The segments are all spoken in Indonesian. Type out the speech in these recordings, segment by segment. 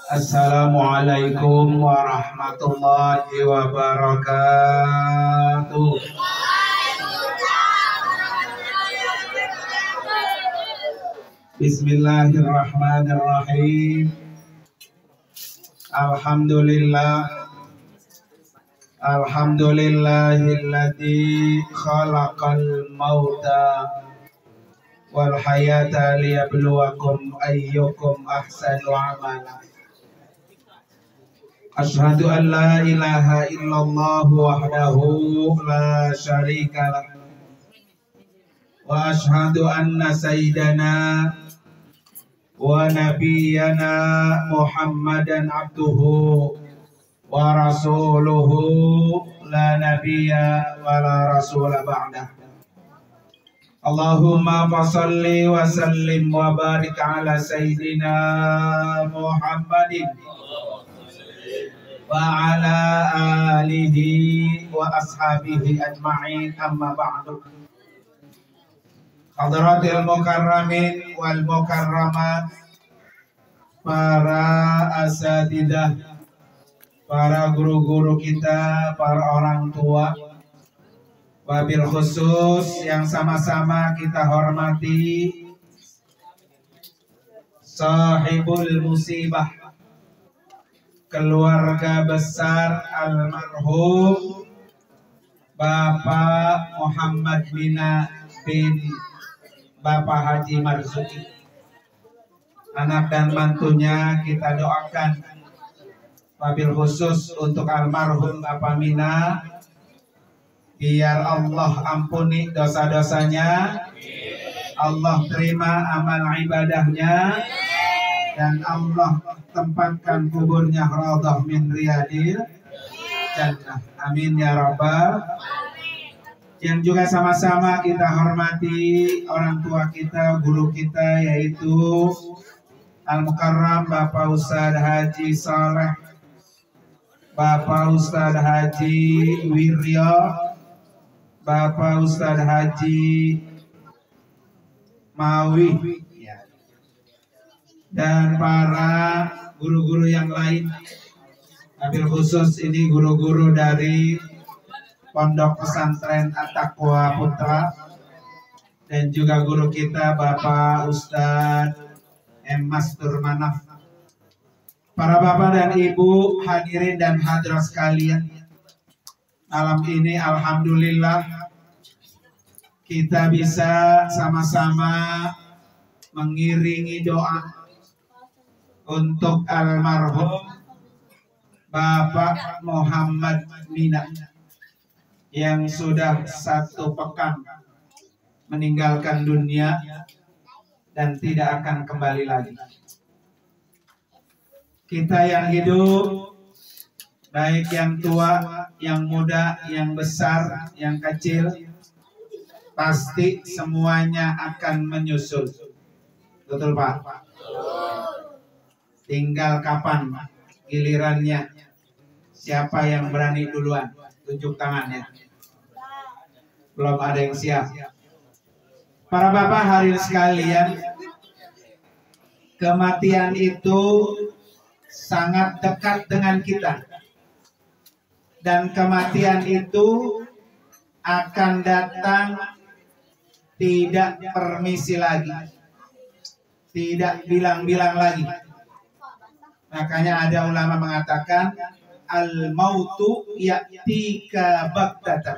Assalamualaikum warahmatullahi wabarakatuh. Bismillahirrahmanirrahim. Alhamdulillahilladzi khalaqal mauta wal hayata liyabluwakum ayyukum ahsanu amala. Asyhadu an la ilaha illallah wahdahu la syarika lah. Wa asyhadu anna sayyidana wa nabiyyana Muhammadan abduhu wa rasuluhu la nabiyya wa la rasula ba'dah. Allahumma fasalli wa sallim wa barik ala sayyidina Muhammadin wa ala alihi wa ashabihi ajma'in, amma ba'du. Hadratil mukarramin wal mukarramat, para asatidah, para guru-guru kita, para orang tua, wabil khusus yang sama-sama kita hormati sahibul musibah, keluarga besar almarhum Bapak Muhammad Mina bin Bapak Haji Marzuki. Anak dan mantunya kita doakan, wabil khusus untuk almarhum Bapak Mina, biar Allah ampuni dosa-dosanya, Allah terima amal ibadahnya, dan Allah tempatkan kuburnya raudhah min riyadil jannah. Amin ya rabbal. Yang juga sama-sama kita hormati orang tua kita, guru kita, yaitu Al-Mukarram Bapak Ustadz Haji Saleh, Bapak Ustadz Haji Wiryo, Bapak Ustadz Haji Mawi, dan para guru-guru yang lain. Wabil khusus ini guru-guru dari Pondok Pesantren At-Taqwa Putra, dan juga guru kita Bapak Ustadz M. Mastur Manaf. Para bapak dan ibu, hadirin dan hadirat sekalian, malam ini alhamdulillah kita bisa sama-sama mengiringi doa untuk almarhum Bapak Muhammad Mina yang sudah 1 pekan meninggalkan dunia dan tidak akan kembali lagi. Kita yang hidup, baik yang tua, yang muda, yang besar, yang kecil, pasti semuanya akan menyusul. Betul Pak? Tinggal kapan gilirannya. Siapa yang berani duluan? Tunjuk tangannya. Belum ada yang siap. Para bapak hadirin sekalian, kematian itu sangat dekat dengan kita, dan kematian itu akan datang tidak permisi lagi, tidak bilang-bilang lagi. Makanya ada ulama mengatakan al-mautu ya'tika baghtatan.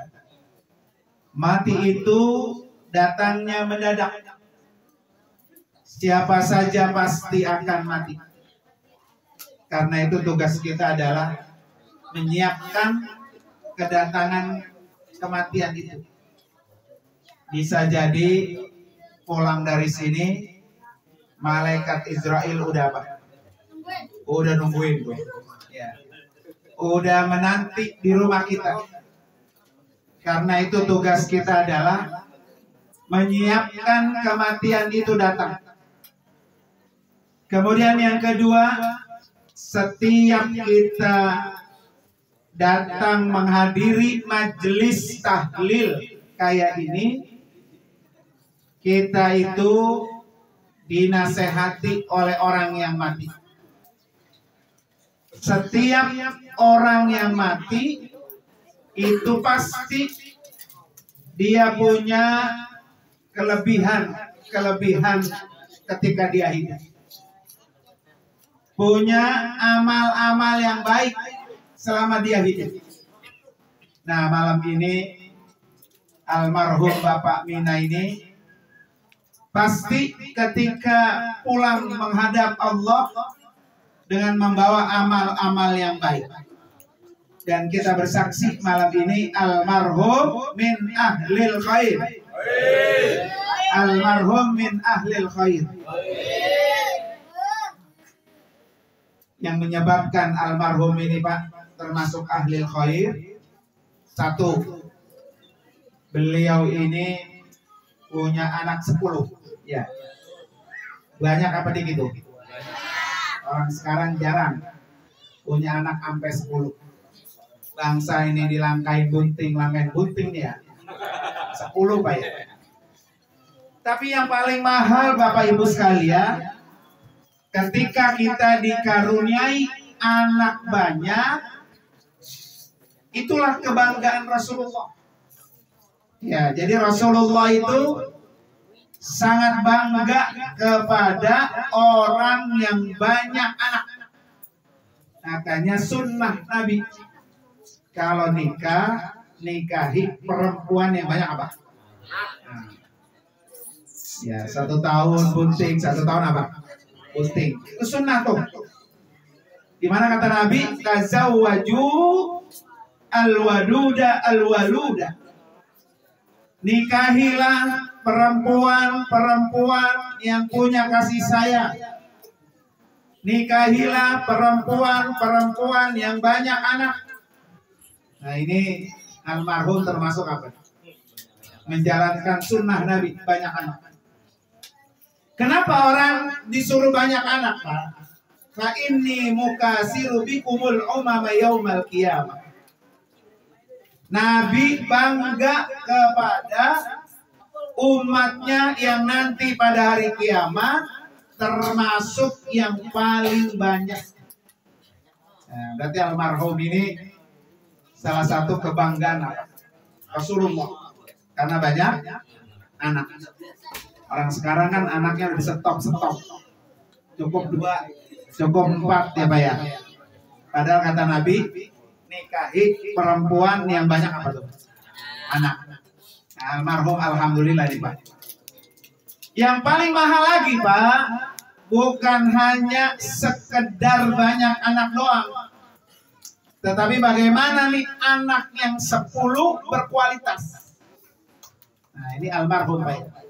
Mati itu datangnya mendadak. Siapa saja pasti akan mati. Karena itu tugas kita adalah menyiapkan kedatangan kematian itu. Bisa jadi pulang dari sini malaikat Israel udah apa? Udah nungguin tuh. Ya. Udah menanti di rumah kita. Karena itu tugas kita adalah menyiapkan kematian itu datang. Kemudian yang kedua, setiap kita datang menghadiri majelis tahlil kayak ini, kita itu dinasehati oleh orang yang mati. Setiap orang yang mati itu pasti dia punya kelebihan ketika dia hidup. Punya amal-amal yang baik selama dia hidup. Nah, malam ini almarhum Bapak Mina ini pasti ketika pulang menghadap Allah dengan membawa amal-amal yang baik. Dan kita bersaksi malam ini almarhum min ahlil khair. Almarhum min ahlil khair. Yang menyebabkan almarhum ini Pak termasuk ahlil khair, satu, beliau ini punya anak 10. Ya. Banyak apa dikit tuh? Orang sekarang jarang punya anak sampai 10. Bangsa ini dilangkain bunting ya. 10 Pak ya. Tapi yang paling mahal Bapak Ibu sekalian, ketika kita dikaruniai anak banyak, itulah kebanggaan Rasulullah. Ya, jadi Rasulullah itu sangat bangga kepada orang yang banyak anak. Makanya sunnah Nabi kalau nikahi perempuan yang banyak apa? Nah, ya 1 tahun bunting, 1 tahun apa? Bunting. Itu sunnah tuh. Dimana kata Nabi, tazawwaju alwaluda. Nikahilah perempuan yang punya kasih sayang. Nikahilah perempuan yang banyak anak. Nah, ini almarhum termasuk apa? Menjalankan sunnah Nabi, banyak anak. Kenapa orang disuruh banyak anak, Pak? Fa inni mukasiru bikumul umama yaumal qiyamah. Nabi bangga kepada umatnya yang nanti pada hari kiamat termasuk yang paling banyak. Nah, berarti almarhum ini salah satu kebanggaan Rasulullah karena banyak anak. Orang sekarang kan anaknya udah stop. Cukup 2, cukup 4 ya Pak ya. Padahal kata Nabi, nikahi perempuan yang banyak apa tuh? Anak. Nah, almarhum alhamdulillah nih Pak. Yang paling mahal lagi Pak, bukan hanya sekedar banyak anak doang. Tetapi bagaimana nih anak yang 10 berkualitas. Nah, ini almarhum Pak.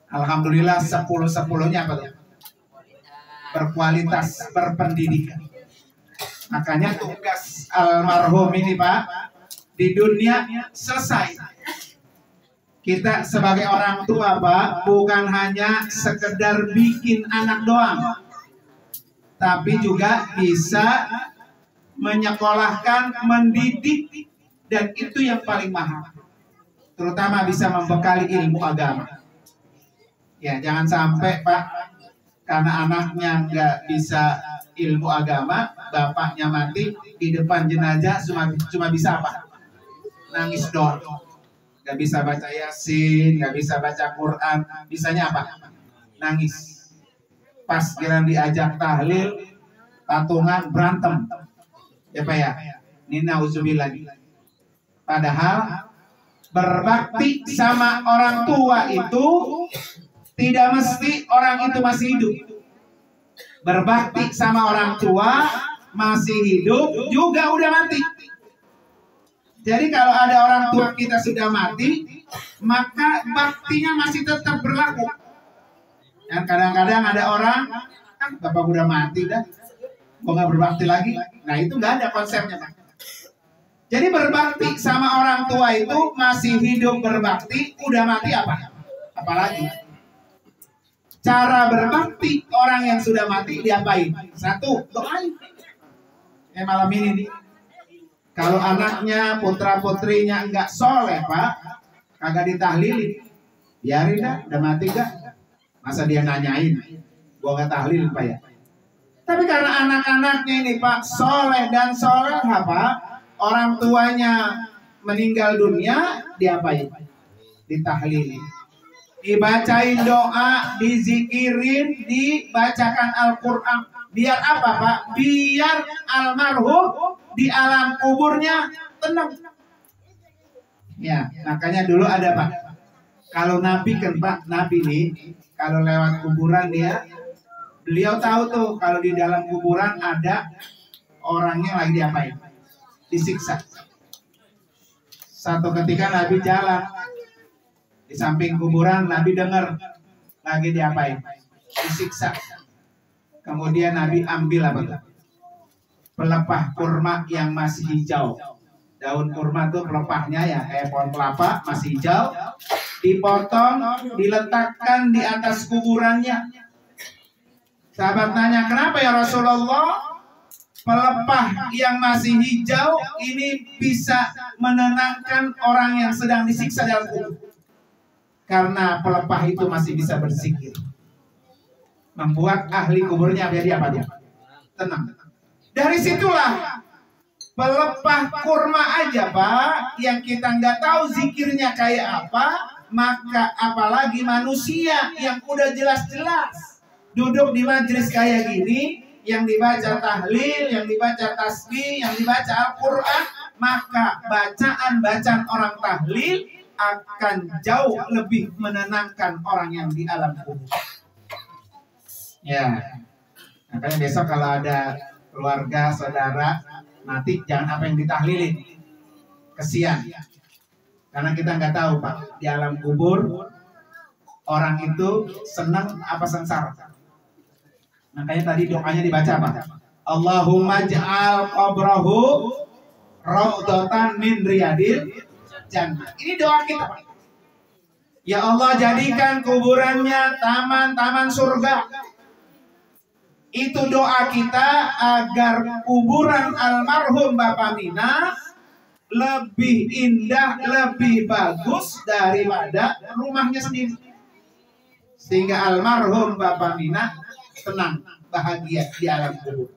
Alhamdulillah 10-10-nya apa tuh? Berkualitas, berpendidikan. Makanya tugas almarhum ini Pak di dunia selesai. Kita sebagai orang tua Pak bukan hanya sekedar bikin anak doang, tapi juga bisa menyekolahkan, mendidik, dan itu yang paling mahal. Terutama bisa membekali ilmu agama. Ya, jangan sampai Pak karena anaknya nggak bisa ilmu agama, bapaknya mati di depan jenazah cuma bisa apa? Nangis doang. Nggak bisa baca Yasin, nggak bisa baca Quran, bisanya apa? Nangis. Pas kira diajak tahlil, patungan berantem. Ya Pak ya? Ini nauzubillah. Padahal berbakti sama orang tua itu tidak mesti orang itu masih hidup. Berbakti sama orang tua masih hidup juga udah mati. Jadi kalau ada orang tua kita sudah mati, maka baktinya masih tetap berlaku. Dan kadang-kadang ada orang, bapak udah mati dah, kok nggak berbakti lagi? Nah itu nggak ada konsepnya Pak. Jadi berbakti sama orang tua itu masih hidup berbakti, udah mati apa? Apalagi? Cara berbakti orang yang sudah mati diapain? 1, doain. Malam ini nih, kalau anaknya, putra putrinya enggak soleh Pak, kagak ditahlilin, biarin dah, udah mati gak? Masa dia nanyain, gua nggak tahlil Pak ya? Tapi karena anak-anaknya ini Pak soleh dan soleh Pak, orang tuanya meninggal dunia, diapain? Ditahlilin, dibacain doa, dizikirin, dibacakan Al-Quran. Biar apa Pak? Biar almarhum di alam kuburnya tenang. Ya, makanya dulu ada Pak. Kalau Nabi kan Pak, Nabi nih, kalau lewat kuburan beliau tahu tuh kalau di dalam kuburan ada orangnya lagi diapain? Disiksa. Satu ketika Nabi jalan di samping kuburan, Nabi dengar lagi diapain? Disiksa. Kemudian Nabi ambil apa tuh? Pelepah kurma yang masih hijau. Daun kurma tuh pelepahnya ya kayak pohon kelapa masih hijau, dipotong, diletakkan di atas kuburannya. Sahabat nanya, kenapa ya Rasulullah? Pelepah yang masih hijau ini bisa menenangkan orang yang sedang disiksa dalam kubur. Karena pelepah itu masih bisa berzikir, membuat ahli kuburnya jadi apa dia? Tenang. Dari situlah pelepah kurma aja Pak, yang kita nggak tahu zikirnya kayak apa, maka apalagi manusia yang udah jelas-jelas duduk di majelis kayak gini, yang dibaca tahlil, yang dibaca tasbih, yang dibaca Al-Quran, maka bacaan-bacaan orang tahlil akan jauh lebih menenangkan orang yang di alam kubur. Ya, makanya besok kalau ada keluarga, saudara mati, jangan apa yang ditahlilin, kesian. Karena kita nggak tahu Pak, di alam kubur orang itu senang apa sengsara. Makanya tadi doanya dibaca Pak, Allahumma ja'al qabrahu raudhatan min riyadil jannah. Ini doa kita Pak. Ya Allah, jadikan kuburannya taman-taman surga. Itu doa kita agar kuburan almarhum Bapak Mina lebih indah, lebih bagus daripada rumahnya sendiri. Sehingga almarhum Bapak Mina tenang, bahagia di alam kubur.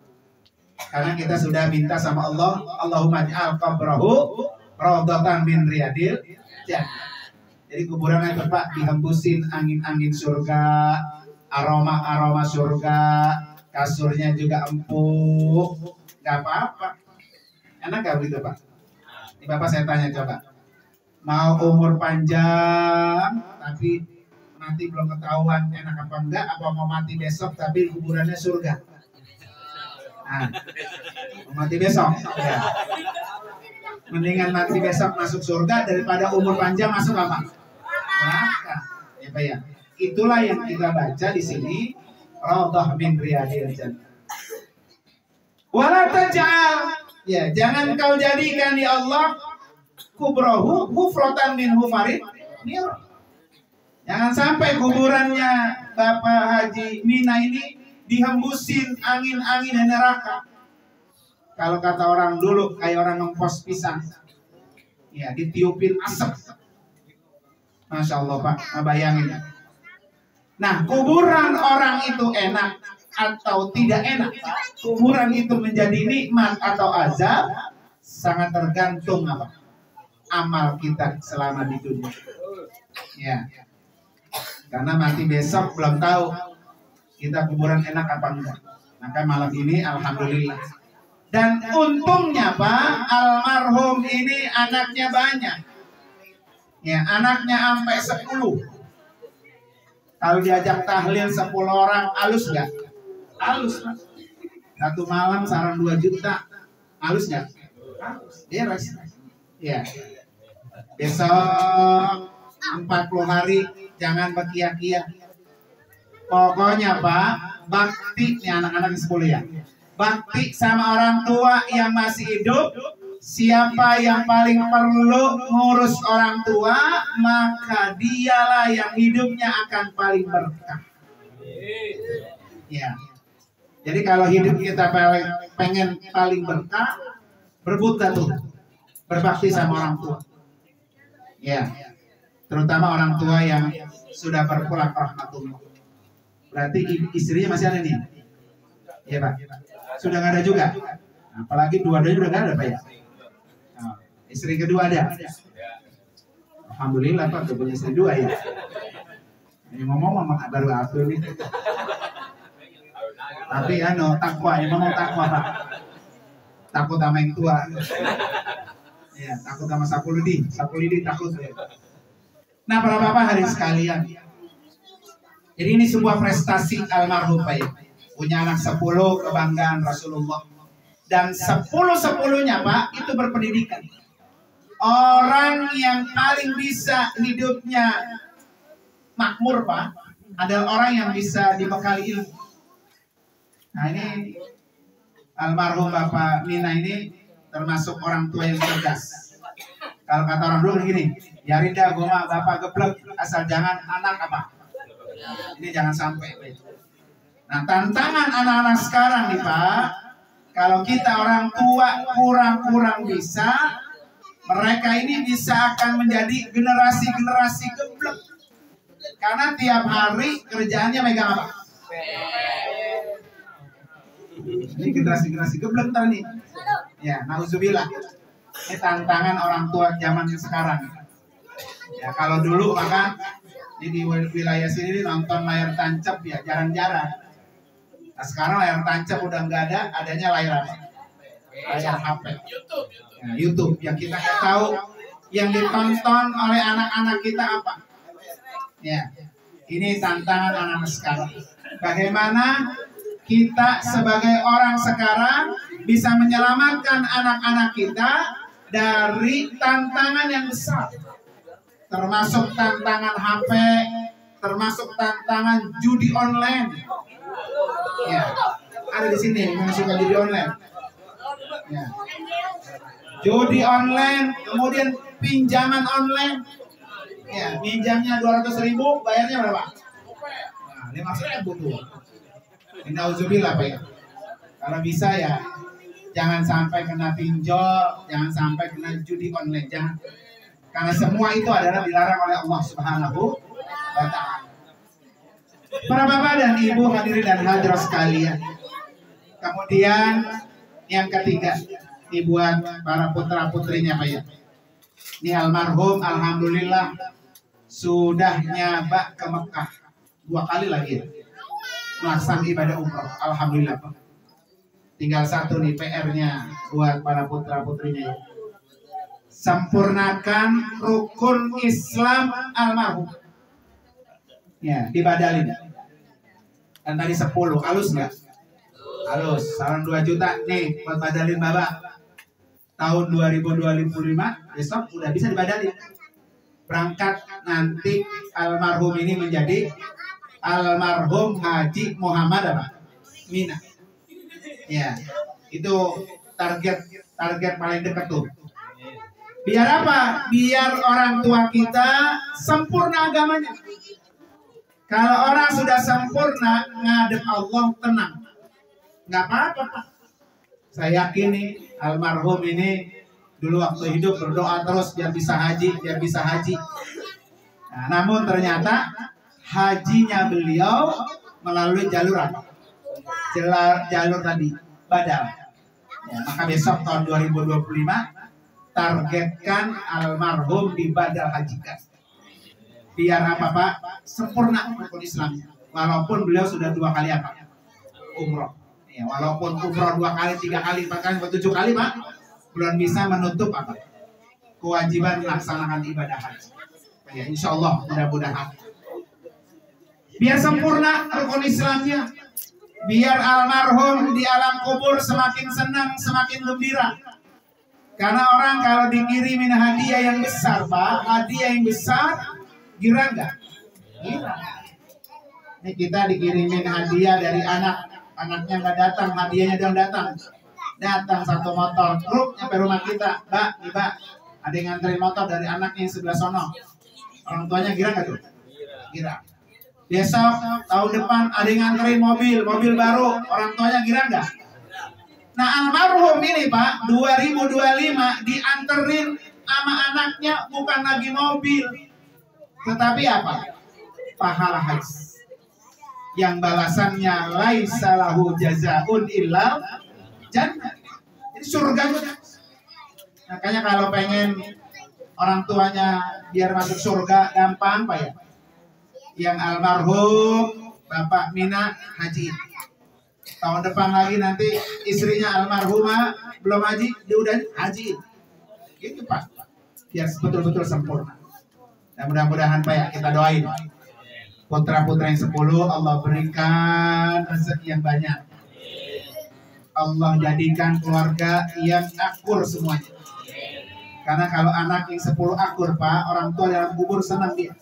Karena kita sudah minta sama Allah, Allahumma ja'al qabrahu raudhatan min riyadil jannah. Jadi kuburannya itu Pak dihembusin angin-angin surga, aroma-aroma surga, kasurnya juga empuk, nggak apa-apa. Enak gak begitu Pak? Ini Bapak saya tanya coba, mau umur panjang tapi mati belum ketahuan enak apa enggak, apa mau mati besok tapi kuburannya surga? Nah, mau mati besok ya. Mendingan mati besok masuk surga daripada umur panjang masuk apa? Neraka. Ya Pak ya. Itulah yang kita baca di sini, raudhah min riyadil jannah. Wala taj'al, ya jangan kau jadikan ya Allah kubrahu hufratan min hufarin nir. Jangan sampai kuburannya Bapak Haji Mina ini dihembusin angin-angin neraka. Kalau kata orang dulu kayak orang ngempos pisang, ya ditiupin asap. Masya Allah Pak, bayangin. Nah, kuburan orang itu enak atau tidak enak, kuburan itu menjadi nikmat atau azab, sangat tergantung apa? Amal kita selama di dunia. Ya. Karena mati besok belum tahu kita kuburan enak apa enggak. Maka malam ini alhamdulillah. Dan untungnya Pak, almarhum ini anaknya banyak. Ya, anaknya sampai 10. Kalau diajak tahlil 10 orang, halus nggak? Halus Pak. Satu malam sarang 2 juta, halus nggak? Halus. Beres. Ya. Besok 40 hari jangan berkia-kia. Pokoknya Pak, bakti nih anak-anak 10 ya. Bakti sama orang tua yang masih hidup. Siapa yang paling perlu ngurus orang tua, maka dialah yang hidupnya akan paling berkah. Ya. Jadi kalau hidup kita pengen paling berkah, berebut tuh, berbakti sama orang tua. Ya. Terutama orang tua yang sudah berpulang rahmatullah. Berarti istrinya masih ada nih. Iya Pak. Sudah nggak ada juga. Apalagi dua-duanya udah nggak ada Pak ya. Nah, istri kedua ada. Alhamdulillah Pak, punya istri dua ya. Ini ngomong baru aku ini. Tapi takwa, yang ngomong takwa Pak. Takut sama yang tua. Ya, takut sama sapu lidi takut ya. Nah, para bapak hari sekalian. Jadi ini sebuah prestasi almarhum Pak ya. Punya anak 10, kebanggaan Rasulullah. Dan 10-10-nya Pak itu berpendidikan. Orang yang paling bisa hidupnya makmur Pak adalah orang yang bisa dibekali ilmu. Nah ini almarhum Bapak Mina ini termasuk orang tua yang cerdas. Kalau kata orang dulu begini, ya Rinda gue mah bapak geblek asal jangan anak apa. Ini jangan sampai. Nah tantangan anak-anak sekarang nih Pak, kalau kita orang tua kurang-kurang bisa, mereka ini bisa akan menjadi generasi-generasi geblek. Karena tiap hari kerjaannya megang apa? Ini generasi-generasi geblek ntar nih. Ya, nauzubillah. Ini tantangan orang tua zaman sekarang. Ya, kalau dulu maka di wilayah sini nonton layar tancap ya jarang-jarang. Nah, sekarang layar tancap udah nggak ada, adanya layar apa? Layar HP. Ya, YouTube yang kita nggak tahu yang ditonton oleh anak-anak kita apa? Ya, ini tantangan anak-anak sekarang. Bagaimana kita sebagai orang sekarang bisa menyelamatkan anak-anak kita dari tantangan yang besar, termasuk tantangan HP, termasuk tantangan judi online. Ya, ada di sini yang suka judi online. Ya. Judi online, kemudian pinjaman online. Ya, pinjamnya 200.000, bayarnya berapa? Nah, 500.000 tuh. Nauzubillah Pak ya. Kalau bisa ya jangan sampai kena pinjol, jangan sampai kena judi online, jangan. Karena semua itu adalah dilarang oleh Allah Subhanahu wa Ta'ala. Para bapak dan ibu hadirin dan hadirat sekalian. Kemudian yang ketiga, dibuat para putra putrinya Pak ya. Ini almarhum alhamdulillah sudah nyabak ke Mekah 2 kali lagi ya. Melaksanakan ibadah umroh, alhamdulillah Pak. Tinggal satu nih PR-nya buat para putra putrinya. Sempurnakan rukun Islam almarhum. Ya, dibadalin. Dan tadi 10, halus nggak? Halus, saran 2 juta nih buat badalin Bapak. Tahun 2025 besok udah bisa dibadalin. Berangkat nanti almarhum ini menjadi almarhum Haji Muhammad apa? Mina. Ya, itu target paling dekat tuh. Biar apa? Biar orang tua kita sempurna agamanya. Kalau orang sudah sempurna ngadep Allah tenang, nggak apa-apa Pak. Saya yakin nih almarhum ini dulu waktu hidup berdoa terus biar bisa haji, biar bisa haji. Nah, namun ternyata hajinya beliau melalui jalur apa? Jalur tadi badal. Ya, maka besok tahun 2025 targetkan almarhum di badal hajikan. Biar apa Pak? Sempurna rukun Islamnya. Walaupun beliau sudah 2 kali apa? Umroh. Ya, walaupun umroh 2 kali, 3 kali, 4 kali, 7 kali Pak, belum bisa menutup apa? Kewajiban melaksanakan ibadah haji. Ya, insya Allah mudah-mudahan. Biar sempurna rukun Islamnya. Biar almarhum di alam kubur semakin senang, semakin gembira. Karena orang kalau dikirimin hadiah yang besar Pak, hadiah yang besar, gira nggak? Gira. Ini kita dikirimin hadiah dari anaknya nggak datang, hadiahnya dong datang. Datang 1 motor, truk nyampe rumah kita, Mbak, nih Mbak, ada yang nganterin motor dari anaknya yang sebelah sono. Orang tuanya gira nggak tuh? Gira. Besok tahun depan ada yang nganterin mobil baru, orang tuanya gira nggak? Nah almarhum ini Pak 2025 dianterin sama anaknya bukan lagi mobil, tetapi apa? Pahala haji. yang balasannya laisa lahu jazaun illa jannah. Jadi surga itu. Makanya kalau pengen orang tuanya biar masuk surga gampang Pak ya. Yang almarhum Bapak Mina hajiin. Tahun depan lagi nanti istrinya almarhumah belum haji, dia udah hajiin. Gitu Pak. Biar betul-betul sempurna. Dan mudah-mudahan Pak ya kita doain. Putra-putra yang 10 Allah berikan rezeki yang banyak. Allah jadikan keluarga yang akur semuanya. Karena kalau anak yang 10 akur Pak, orang tua dalam kubur senang dia.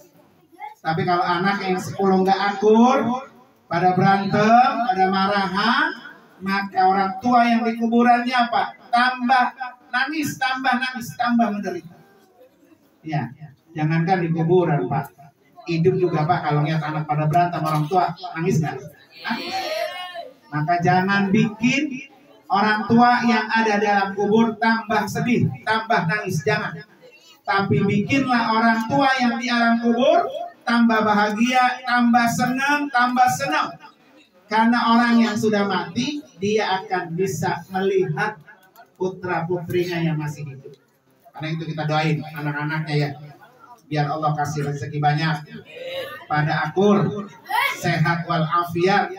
Tapi kalau anak yang 10 nggak akur, pada berantem, pada marahan, maka orang tua yang di kuburannya Pak, tambah nangis, tambah menderita. Ya, jangankan di kuburan Pak. Hidup juga Pak, kalau lihat anak pada berantem orang tua nangis nggak? Maka jangan bikin orang tua yang ada dalam kubur tambah sedih, tambah nangis, jangan. Tapi bikinlah orang tua yang di alam kubur tambah bahagia, tambah senang. Karena orang yang sudah mati, dia akan bisa melihat putra putrinya yang masih hidup. Karena itu kita doain anak-anaknya ya. Biar Allah kasih rezeki banyak, pada akur, sehat wal afiat,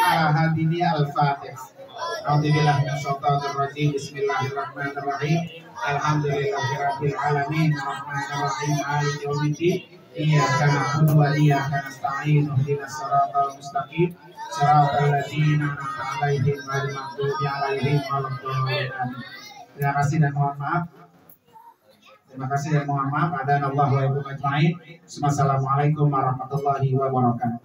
ala hadinya al-fatihah. A'udzubillahi minasyaitonir rajim. Bismillahirrahmanirrahim. Alhamdulillahirabbil alamin, arrahmanir rahim, maliki yaumiddin. Iyyaka na'budu wa iyyaka nasta'in. Ihdinas siratal mustaqim. Siratal ladzina an'amta 'alaihim ghairil maghdubi 'alaihim waladdallin. Terima kasih dan mohon maaf. Ada Allah wa ibu ajmain. Wassalamualaikum warahmatullahi wabarakatuh.